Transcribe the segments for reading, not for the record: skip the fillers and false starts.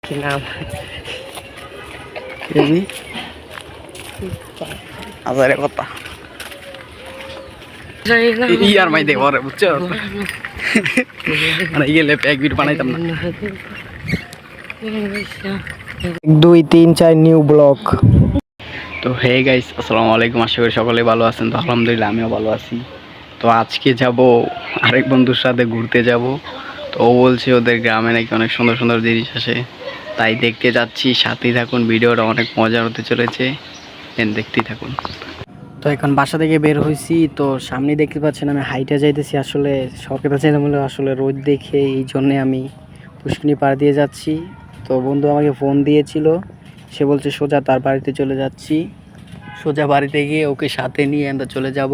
কি নাম আজারে কথা ইয়ার মাই দেব রে বুঝছো মানে গেলে এক ভিডিও বানাইতাম না 2 3 4 নিউ ব্লক। তো হে গাইস, আসসালামু আলাইকুম। আশা করি সকলে ভালো আছেন। তো আলহামদুলিল্লাহ আমিও ভালো আছি। তো আজকে যাব আরেক বন্ধুর সাথে ঘুরতে যাব। তো ও বলছে ওদের গ্রামে নাকি অনেক সুন্দর সুন্দর জিনিস আছে, তাই দেখতে যাচ্ছি। সাথেই থাকুন, ভিডিওটা অনেক মজার হতে চলেছে, দেখতেই থাকুন। তো এখন বাসা থেকে বের হয়েছি, তো সামনে দেখতে পাচ্ছেন আমি হাইটে যাইতেছি। আসলে শখের চাইলাম হলে আসলে রোদ দেখে এই জন্যে আমি পুষ্কিনি পাড় দিয়ে যাচ্ছি। তো বন্ধু আমাকে ফোন দিয়েছিল, সে বলছে সোজা তার বাড়িতে চলে যাচ্ছি। সোজা বাড়িতে গিয়ে ওকে সাথে নিয়ে আমরা চলে যাব।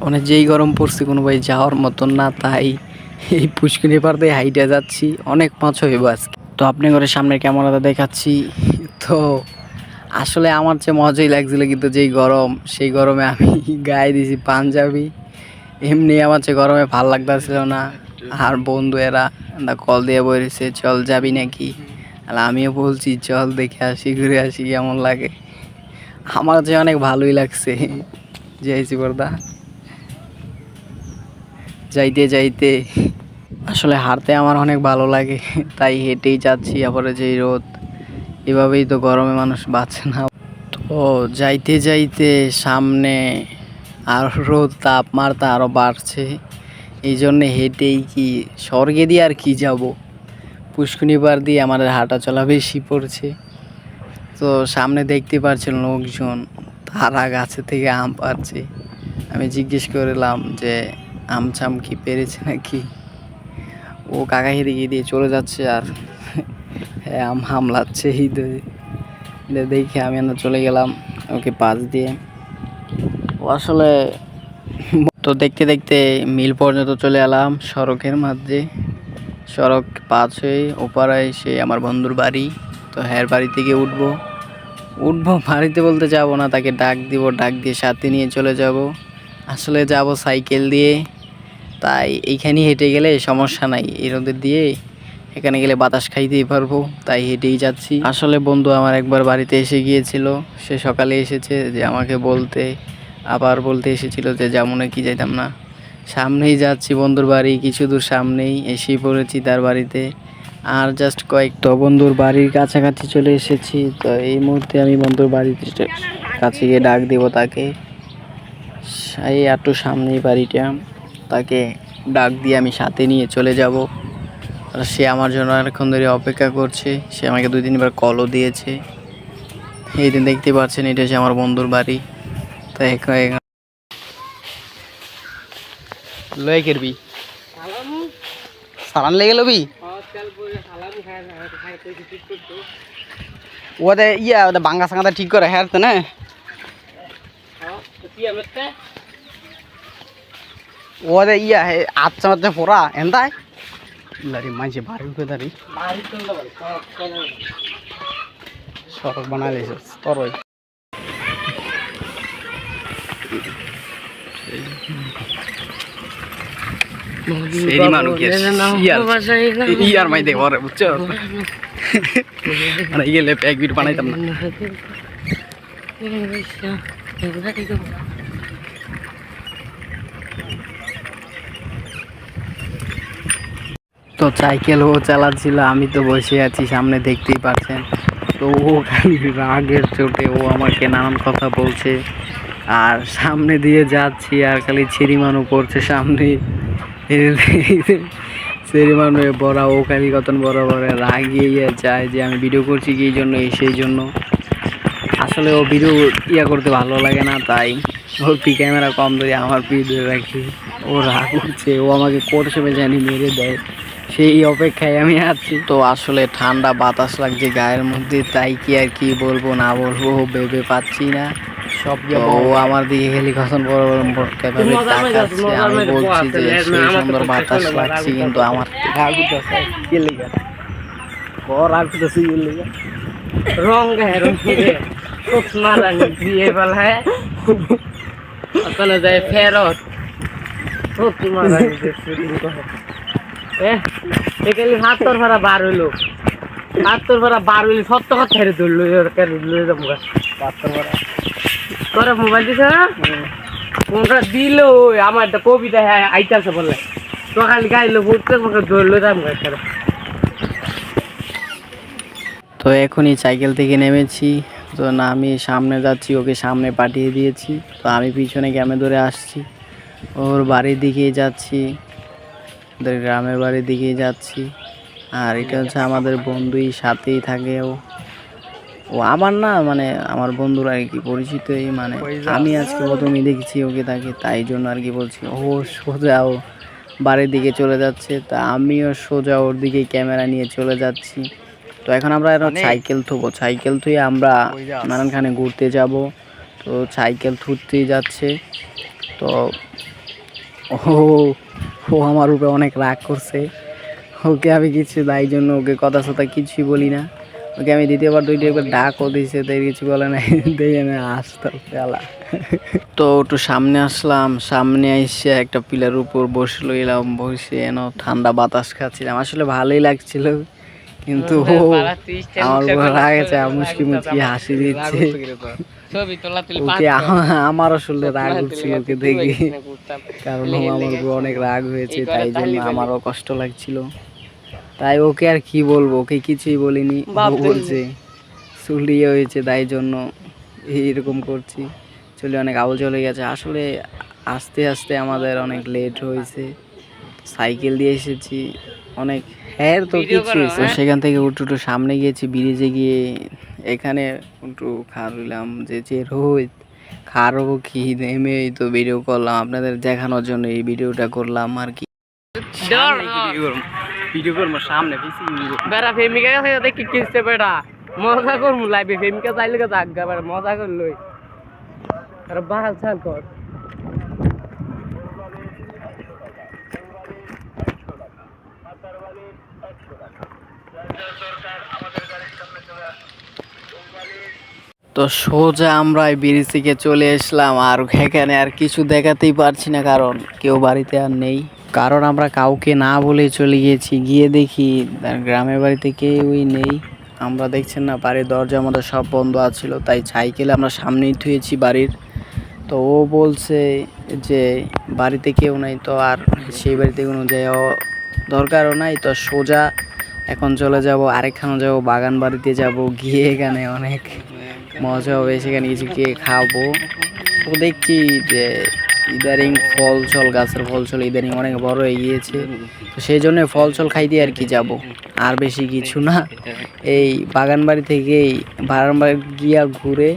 মানে যেই গরম পড়ছে কোনো ভাই যাওয়ার মতন না, তাই এই পুষ্কিনি পাড় দিয়ে হাইটে যাচ্ছি। অনেক মাছ হইব আজকে। তো আপনি ঘরের সামনে ক্যামেরাটা দেখাচ্ছি। তো আসলে আমার চেয়ে মজাই লাগছিল, কিন্তু যেই গরম সেই গরমে আমি গায়ে দিয়েছি পাঞ্জাবি। এমনি আমার চেয়ে গরমে ভাল লাগতেছিল না। আর বন্ধু এরা কল দিয়ে বলেছে চল যাবি নাকি, আর আমিও বলছি চল দেখে আসি, ঘুরে আসি কেমন লাগে। আমার যে অনেক ভালোই লাগছে যাইছি বর্দা। যাইতে যাইতে আসলে হাঁটতে আমার অনেক ভালো লাগে, তাই হেঁটেই যাচ্ছি। আবার যেই রোদ, এভাবেই তো গরমে মানুষ বাঁচে না। তো যাইতে যাইতে সামনে আর রোদ তাপমাত্রা আরও বাড়ছে, এই জন্যে হেঁটেই কি স্বর্গে দিয়ে আর কি যাব, পুষ্কুনি পাড় দিয়ে আমাদের হাঁটা চলা বেশি পড়ছে। তো সামনে দেখতে পাচ্ছেন লোকজন, তারা গাছে থেকে আম পাড়ছে। আমি জিজ্ঞেস করলাম যে আম চাম কি পেরেছে নাকি, ও কাকা হেদিকে দিয়ে চলে যাচ্ছে আর হ্যাঁ আম হামলাচ্ছে। এই দেখে আমি চলে গেলাম ওকে পাশ দিয়ে। ও আসলে তো দেখতে দেখতে মিল পর্যন্ত চলে এলাম সড়কের মাঝে। সড়ক পাশ হয়ে ওপারে এসে আমার বন্ধুর বাড়ি। তো হ্যার বাড়ি থেকে উঠবো বাড়িতে বলতে যাব না, তাকে ডাক দিব, ডাক দিয়ে সাথে নিয়ে চলে যাব। আসলে যাব সাইকেল দিয়ে, তাই এইখানেই হেঁটে গেলে সমস্যা নাই। এই রোদের দিয়ে এখানে গেলে বাতাস খাইতেই পারবো, তাই হেঁটেই যাচ্ছি। আসলে বন্ধু আমার একবার বাড়িতে এসে গিয়েছিল, সে সকালে এসেছে যে আমাকে বলতে, আবার বলতে এসেছিল যে যাবো না কি যাইতাম না। সামনেই যাচ্ছি বন্ধুর বাড়ি, কিছু দূর সামনেই এসেই পড়েছি তার বাড়িতে। আর জাস্ট কয়েকটা বন্ধুর বাড়ির কাছাকাছি চলে এসেছি। তো এই মুহূর্তে আমি বন্ধুর বাড়ির কাছে গিয়ে ডাক দেব তাকে। এই একটু সামনেই বাড়িটা, তাকে ডাক দিয়ে আমি সাথে নিয়ে চলে যাব। আর সে আমার জন্য অনেকক্ষণ ধরে অপেক্ষা করছে। সে আমাকে 2 3বার কলও দিয়েছে। এই দিন দেখতে পাচ্ছেন এটা হচ্ছে আমার বন্ধুর বাড়ি। তাই লয় করবি সালান লেগে লবি ওদের ইয়া ওদের বাঙ্গা সাঙ্গাটা ঠিক করে হ্যাঁ তো না ওদের ইয়া আচ্ছা মাত্রা ফোরা এন্দায় লারি মাঝে ভারী উঠে দাঁড়ি সড়ক বানালে তরই ইয়ার মাই দেব রে বুঝছো মানে গেলে এক ভিডিও বানাইতাম না। তো সাইকেল ও চালাচ্ছিল, আমি তো বসে আছি সামনে, দেখতেই পাচ্ছেন। তো ও খালি রাগের চোটে ও আমাকে নানান কথা বলছে, আর সামনে দিয়ে যাচ্ছি আর খালি ছিরিমানু পড়ছে সামনে। ছিরিমানু বড়া ও খালি কত বড় বড় রাগিয়ে যায় যে আমি ভিডিও করছি কি জন্য, সেই জন্য। আসলে ও ভিডিও করতে ভালো লাগে না, তাই ওর ক্যামেরা কম ধরে আমার ভিডিও রাখি। ও রাগ উঠছে, ও আমাকে কোর্সে জানি মেরে দেয়, সেই অপেক্ষায় আমি আছি। তো আসলে ঠান্ডা বাতাস লাগছে গায়ের মধ্যে, তাই কি আর কি বলবো না বলবো ভেবে পাচ্ছি না। সব ও আমার দিকে খালি কখন বড় বড় ভটকাভাবে তাকাচ্ছে। আমি বলছি যে সেই সুন্দর বাতাস লাগছে, কিন্তু আমার রাগ উঠতেছে কি লেগে রাগ উঠতেছে কি লেগে রং গায়ে রং মারানি দিয়ে ফেলায় ওখানে যায় ফেরত মারানি এখানে হাত তোর ভাড়া বার হইলো পাত্তর পাড়া বার হইলে সত্য কথা ছেড়ে ধরলো লয়ে যাবো পাত্তর পাড়া তোরা মোবাইল দিছে না কোনটা দিল আমার একটা কবিতা আইতাছে বলে তো খালি গাইলো ভোট ধরলো যাবো একটা তো এখনই সাইকেল থেকে নেমেছি, তো না আমি সামনে যাচ্ছি, ওকে সামনে পাঠিয়ে দিয়েছি, তো আমি পিছনে গ্রামে ধরে আসছি, ওর বাড়ির দিকেই যাচ্ছি, ওদের গ্রামের বাড়ির দিকেই যাচ্ছি। আর এটা হচ্ছে আমাদের বন্ধুই, সাথেই থাকে ও। ও আমার না মানে আমার বন্ধুরা আর কি পরিচিতই, মানে আমি আজকে প্রথমেই দেখেছি ওকে, তাকে তাই জন্য আর কি বলছি। ও সোজা ও বাড়ির দিকে চলে যাচ্ছে, তা আমিও সোজা ওর দিকে ক্যামেরা নিয়ে চলে যাচ্ছি। তো এখন আমরা সাইকেল থুবো, সাইকেল থুয়ে আমরা নানানখানে ঘুরতে যাব। তো সাইকেল থুতেই যাচ্ছে, তো ও ও আমার উপরে অনেক রাগ করছে। ওকে আমি কিছু তাই জন্য ওকে কথা সথা কিছুই বলি না। ওকে আমি দ্বিতীয়বার দুইবার ডাকও দিয়েছে, তাই কিছু বলে নাই, দেখে না আসতে পেলা। তো একটু সামনে আসলাম, সামনে এসে একটা পিলার উপর বসে লইলাম, বসে এন ঠান্ডা বাতাস খাচ্ছিলাম, আসলে ভালোই লাগছিল। কিন্তু ও আমার উপর রাগেছে, মুচকি মুচকি হাসি দিচ্ছে। ওকে আমার আসলে রাগ উঠছিল ওকে দেখে, কারণ ও আমার উপর অনেক রাগ হয়েছে, তাই জন্য আমারও কষ্ট লাগছিল। তাই ওকে আর কি বলবো, ওকে কিছুই বলিনি, ও বলছে চুলিয়ে হয়েছে তাই জন্য এইরকম করছি। চলে অনেক আউল চলে গেছে, আসলে আস্তে আস্তে আমাদের অনেক লেট হয়েছে, সাইকেল দিয়ে এসেছি অনেক। হ্যাঁ তো কিছু সেখান থেকে উঠু সামনে গিয়েছি ব্রিজে গিয়ে, এখানে একটু খাওয়ালাম যে রোদ খারো কি নেমে তো ভিডিও করলাম আপনাদের দেখানোর জন্য, এই ভিডিওটা করলাম আর কি। ভিডিও করবো সামনে বেড়া প্রেমিকা কাছে দেখি কিনতে বেড়া মজা করবো লাইভে প্রেমিকা চাইলে জাগা বেড়া মজা করলই আর বাহাল চাল কর তো সোজা আমরা ব্রিজ থেকে চলে আসলাম, আর এখানে আর কিছু দেখাতেই পারছি না, কারণ কেউ বাড়িতে আর নেই, কারণ আমরা কাউকে না বলে চলে গিয়েছি। গিয়ে দেখি গ্রামের বাড়িতে কেউই নেই। আমরা দেখছেন না বাড়ির দরজা আমাদের সব বন্ধ আছিল, তাই সাইকেল আমরা সামনেই থুয়েছি বাড়ির। তো ও বলছে যে বাড়িতে কেউ নাই, তো আর সেই বাড়িতে কোনো যাওয়া দরকারও নাই, তো সোজা এখন চলে যাব আরেকখানে যাব, বাগান বাড়িতে যাব, গিয়ে এখানে অনেক মজা হবে, সেখানে কিছু গিয়ে খাবো। তো দেখছি যে ইদারিং ফল ছল, গাছের ফল ছল ইদারিং অনেক বড় হয়ে গিয়েছে, তো সেই জন্য ফল ছল খাইতে আর কি যাব, আর বেশি কিছু না। এই বাগান বাড়ি থেকেই বাগান বাড়ি গিয়া ঘুরে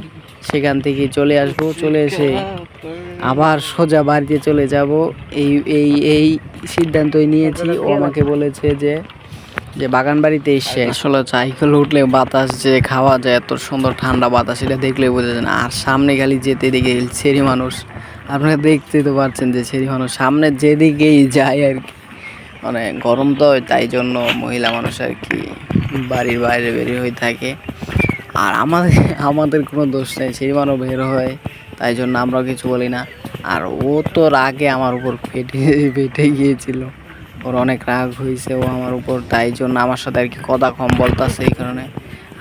সেখান থেকে চলে আসবো, চলে এসে আবার সোজা বাড়িতে চলে যাব। এই এই এই সিদ্ধান্তই নিয়েছি। ও আমাকে বলেছে যে বাগান বাড়িতে এসে আসলে সাইকেল উঠলে বাতাস যে খাওয়া যায়, এত সুন্দর ঠান্ডা বাতাস, এটা দেখলে বোঝা যায় না। আর সামনে খালি যেতে দেখে ছেড়ি মানুষ, আপনারা দেখতে তো পারছেন যে ছেড়ি মানুষ সামনে যেদিকেই যায় আর কি, মানে গরম তো তাই জন্য মহিলা মানুষ আর কি বাড়ির বাইরে বেরিয়ে হয়ে থাকে। আর আমাদের কোনো দোষ নেই, সেই মানুষ বের হয়, তাই জন্য আমরাও কিছু বলি না। আর ও তো রাগে আমার উপর ফেটে গিয়েছিল, ওর অনেক রাগ হয়েছে ও আমার উপর, তাই জন্য আমার সাথে আর কি কথা কম বলতেছে এই কারণে।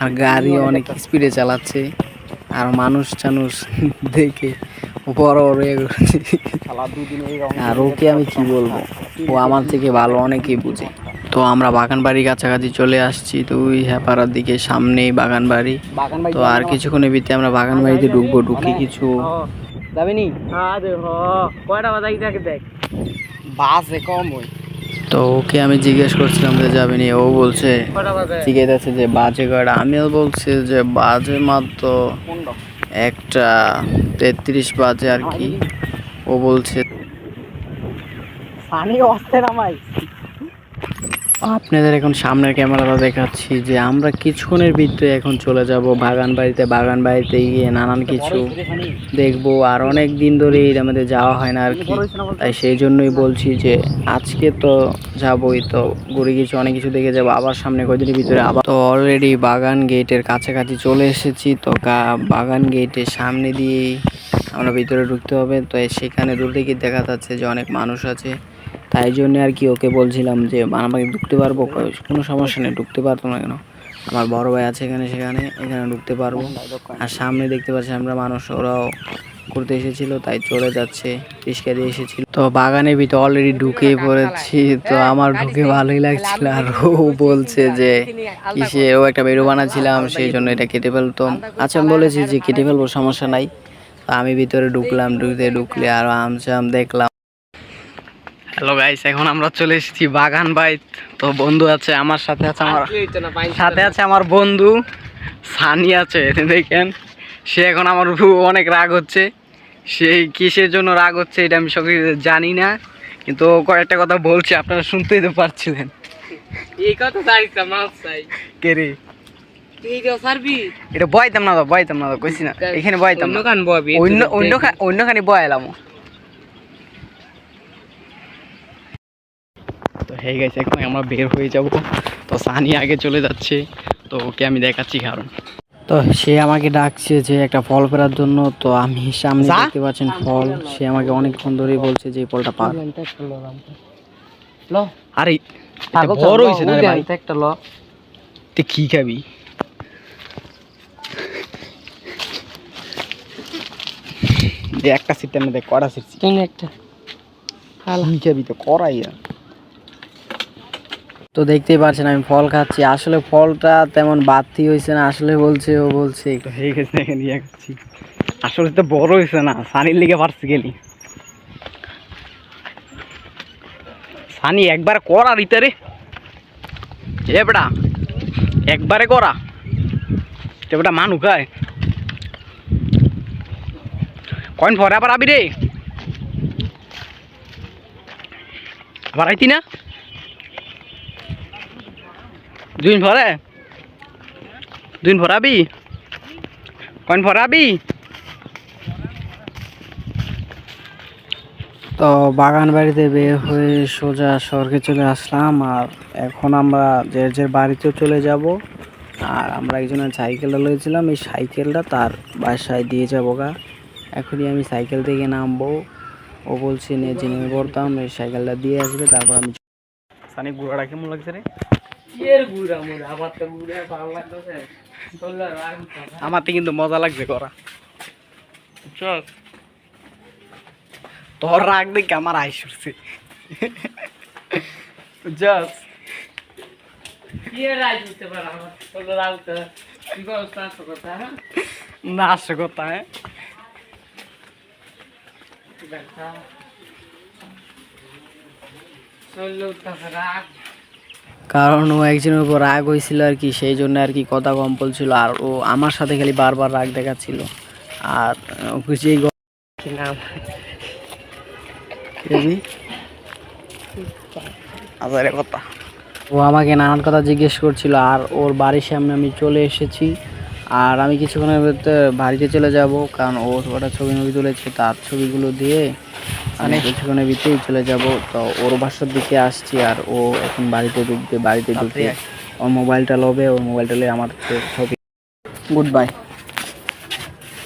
আর গাড়ি অনেক স্পিডে চালাচ্ছে, আর মানুষ টানুষ দেখে বড় বড় আর ওকে আমি কি বলবো, ও আমার থেকে ভালো অনেকেই বুঝে। তো আমরা বাগান বাড়ির কাছাকাছি চলে আসছি, তো ওই হ্যাপাড়ার দিকে সামনেই বাগান বাড়ি। তো আর কিছুক্ষণের ভিতরে আমরা বাগান বাড়িতে ঢুকবো, ঢুকে কিছু যাবে নি কয়টা বাজাই দেখ বাসে কম হয়। তো ওকে আমি জিজ্ঞেস করছিলাম যে যাবে নি, ও বলছে জিজ্ঞেস আছে যে বাজে কয়টা, আমিও বলছি যে বাজে মাত্র 1:33 বাজে আর কি। ও বলছে আপনাদের এখন সামনের ক্যামেরাটা দেখাচ্ছি যে আমরা কিছুক্ষণের ভিতরে এখন চলে যাব বাগান বাড়িতে। বাগান বাড়িতে গিয়ে নানান কিছু দেখবো, আর অনেক দিন ধরে আমাদের যাওয়া হয় না আর কি, তাই সেই জন্যই বলছি যে আজকে তো যাবোই, তো ঘুরে কিছু অনেক কিছু দেখে যাবো আবার সামনে কয়েকদিনের ভিতরে আবার। তো অলরেডি বাগান গেটের কাছাকাছি চলে এসেছি, তো বাগান গেটের সামনে দিয়ে আমরা ভিতরে ঢুকতে হবে। তো সেখানে দূর থেকে দেখা যাচ্ছে যে অনেক মানুষ আছে, তাই জন্য আর কি ওকে বলছিলাম যে আমাকে ঢুকতে পারবো, কোনো সমস্যা নেই, ঢুকতে পারতো না কেন। আমার বড় ভাই আছে এখানে ঢুকতে পারবো। আর সামনে দেখতে পাচ্ছি আমরা মানুষ, ওরাও ঘুরতে এসেছিল তাই চলে যাচ্ছে, রিক্সা দিয়ে এসেছিল। তো বাগানের ভিতরে অলরেডি ঢুকে পড়েছি। তো আমার ঢুকে ভালোই লাগছিল, আর ও বলছে যে ও একটা ভিডিও বানাচ্ছিলাম সেই জন্য এটা কেটে ফেলতাম। আচ্ছা আমি বলেছি যে কেটে ফেলবো, সমস্যা নাই। তো আমি ভিতরে ঢুকলে আর আমসাম দেখলাম। হ্যালো গাইস, এখন আমরা চলে এসেছি বাগান বাইত। তো বন্ধু আছে আমার সাথে, আছে আমার বন্ধু সানি আছে, দেখেন সে এখন আমার উপর অনেক রাগ হচ্ছে। সেই কিসের জন্য রাগ হচ্ছে এটা আমি সব জানি না, কিন্তু ও কয়েকটা কথা বলছে, আপনারা শুনতেই তো পারছিলেন। এই কথা জানিস মাছ চাই কে রে? এই যে সার্ভি এটা বয়তাম না তো কইছি না, এখানে বয়তাম না, কান ববি অন্যখানে বয়ালাম। তো হে গেছে, এখন আমরা বের হয়ে যাব। তো সানি আগে চলে যাচ্ছে, তো ওকে আমি দেখাচ্ছি কারণ। তো সে আমাকে ডাকছে যে একটা ফল পেরার জন্য। তো আমি সামনে যা? দেখতে পাচ্ছেন ফল, সে আমাকে অনেকক্ষণ ধরেই বলছে যে এই ফলটা পার। আরে এটা বড় হইছে না রে ভাই, একটা ল তুই কি খাবি? যে একটা সিটটা মধ্যে কড়া সিটছি, তিন একটা কি খাবি তো কড়াই। তো দেখতেই পাচ্ছেন আমি ফল খাচ্ছি, আসলে ফলটা তেমন বাড়তি হয়েছে না, আসলে ও বলছে তো হয়ে গেছে, এখানে ইয়ে খাচ্ছি। আসলে তো বড় হয়েছে না, সানির লিগে পারছি গেলি। সানি একবার করা দিতে রে, এ বেটা একবারে করা, তো বেটা মানু খায় কয়েন পরে আবার আবি রে, আবার আইতি না দুদিন পরে আবি, কয়েন পরে আবি। তো বাগান বাড়িতে বের হয়ে সোজা শহরে চলে আসলাম। আর এখন আমরা যে বাড়িতেও চলে যাব। আর আমরা একজনের সাইকেলটা লয়েছিলাম, এই সাইকেলটা তার বাসায় দিয়ে যাবো গা। এখনই আমি সাইকেল থেকে নামবো, ও বলছে যে নেমে পড়তাম, এই সাইকেলটা দিয়ে আসবে, তারপর আমি। সানি গুড়াটা কেমন লাগছে রে? এর গুড়া মুড়া আমার তো গুড়া ভালো লাগতেছে তোলা রাগ আমার তো কিন্তু মজা লাগছে করা। চল তোর রাগ দেখে আমার আইস উঠছে। জাস কি রাগ দিতে পারে আমার তোলা রাগ তো কি করছ কথা হ্যাঁ না আসে কথা, হ্যাঁ দেখা চলো তো রাগ, কারণ ও একজনের উপর রাগ হয়েছিল আর কি, সেই জন্য আর কি কথা কম বলছিল। আর ও আমার সাথে খালি বারবার রাগ দেখাচ্ছিল। আর যেই কি নাম আজারে কথা, ও আমাকে নানান কথা জিজ্ঞেস করছিল। আর ওর বাড়ির সামনে আমি চলে এসেছি। আর আমি কিছুক্ষণের ভিতরে বাড়িতে চলে যাব, কারণ ও একটা ছবি তুলেছে, তার ছবিগুলো দিয়ে আমি কিছুক্ষণের ভিতরেই চলে যাব। তো ওর বাসার দিকে আসছি, আর ও এখন বাড়িতে ঢুকবে ওর মোবাইলটা লবে, ওর মোবাইলটা নিয়ে আমার ছবি। Good bye.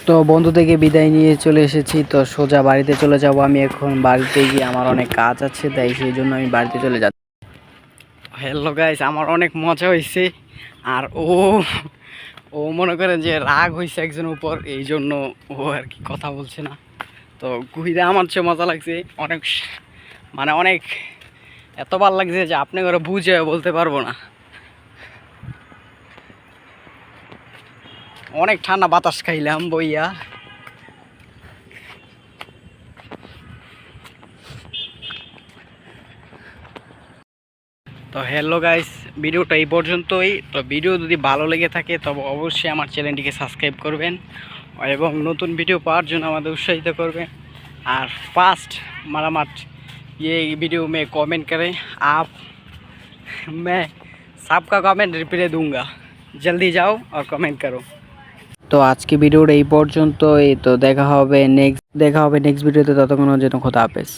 তো বন্ধু থেকে বিদায় নিয়ে চলে এসেছি, তো সোজা বাড়িতে চলে যাব। আমি এখন বাড়িতে গিয়ে আমার অনেক কাজ আছে, তাই সেই জন্য আমি বাড়িতে চলে যাচ্ছি। হ্যালো গাইস, আমার অনেক মজা হয়েছে। আর ও মনে করেন যে রাগ হয়েছে একজনের উপর, এই জন্য ও আর কি কথা বলছে না। তো ঘুরে আমার চেয়ে মজা লাগছে অনেক, মানে অনেক এত ভালো লাগছে যে আপনি করে বুঝে বলতে পারবো না। অনেক ঠান্ডা বাতাস খাইলাম বইয়া। তো হ্যালো গাইস, ভিডিওটা এই পর্যন্তই। তো ভিডিও যদি ভালো লেগে থাকে তবে অবশ্যই আমার চ্যানেলটিকে সাবস্ক্রাইব করবেন এবং নতুন ভিডিও পাওয়ার জন্য আমাদের উৎসাহিত করবেন। আর फास्ट मारामार ये वीडियो में कमेंट करें आप, मैं सबका कमेंट रिप्लाई दूंगा, जल्दी जाओ और कमेंट करो। তো আজকে ভিডিওটা এই পর্যন্তই। তো দেখা হবে নেক্সট ভিডিওতে, ততক্ষণ যেন খোদা হাফেজ।